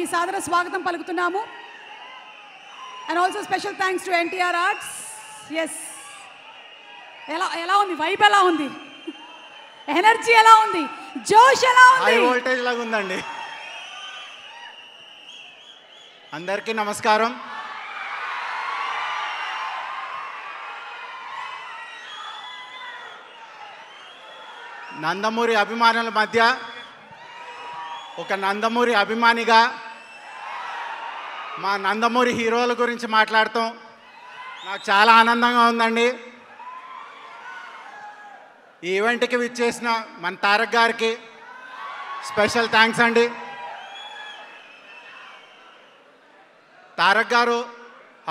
వారికి సాదర స్వాగతం పలుకుతున్నాము. And also special thanks to NTR arts. Yes, ఎలా ఉంది వైబ్, ఎలా ఉంది ఎనర్జీ, ఎలా ఉంది జోష్, ఎలా ఉంది? హై వోల్టేజ్ లాగా ఉందండి. అందరికీ నమస్కారం. నందమూరి అభిమానుల మధ్య ఒక నందమూరి అభిమానిగా మా నందమూరి హీరోల గురించి మాట్లాడటం నాకు చాలా ఆనందంగా ఉందండి. ఈ ఈవెంట్కి విచ్చేసిన మన తారక్ గారికి స్పెషల్ థ్యాంక్స్ అండి. తారక్ గారు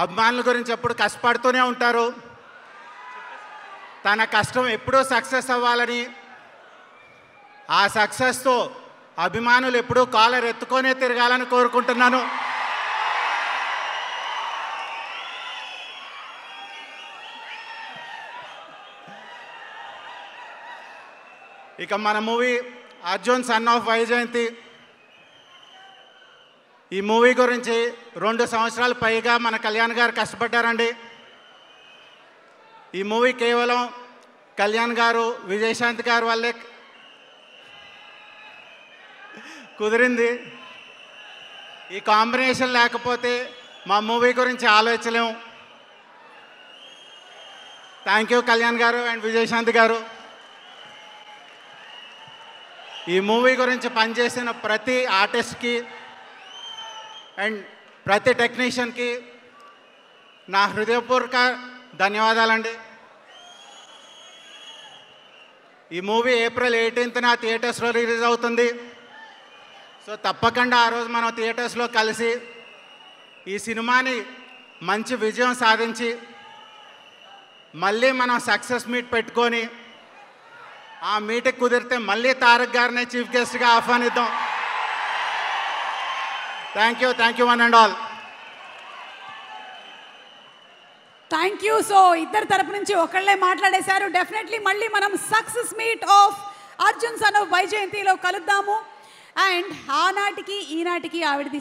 అభిమానుల గురించి ఎప్పుడు కష్టపడుతూనే ఉంటారు. తన కష్టం ఎప్పుడూ సక్సెస్ అవ్వాలని, ఆ సక్సెస్తో అభిమానులు ఎప్పుడూ కాలర్ ఎత్తుకొనే తిరగాలని కోరుకుంటున్నాను. ఇక మన movie Arjun son of Vyjayanthi, ఈ మూవీ గురించి 2 సంవత్సరాలు పైగా మన కళ్యాణ్ గారు కష్టపడ్డారండి. ఈ మూవీ కేవలం కళ్యాణ్ గారు, విజయశాంతి గారు వల్లే కుదిరింది. ఈ కాంబినేషన్ లేకపోతే మా మూవీ గురించి ఆలోచించలేము. థ్యాంక్ యూ కళ్యాణ్ గారు అండ్ విజయశాంతి గారు. ఈ మూవీ గురించి పనిచేసిన ప్రతి ఆర్టిస్ట్కి అండ్ ప్రతి టెక్నీషియన్కి నా హృదయపూర్వక ధన్యవాదాలండి. ఈ మూవీ ఏప్రిల్ 18న థియేటర్స్లో రిలీజ్ అవుతుంది. సో తప్పకుండా ఆ రోజు మనం థియేటర్స్లో కలిసి ఈ సినిమాని మంచి విజయం సాధించి మళ్ళీ మనం సక్సెస్ మీట్ పెట్టుకొని ఆ మీటింగ్ కుదిరితే మళ్ళీ తారక్ గారిని చీఫ్ గెస్ట్గా ఆహ్వానిద్దాం. Thank you one and all. Thank you. So ఇద్దరు తరపు నుంచి ఒకళ్ళే మాట్లాడేశారు. డెఫినెట్లీ మళ్ళీ మనం success meet of Arjun son of వైజయంతిలో కలుద్దాము. అండ్ ఆనాటికి ఈనాటికి ఆవిడది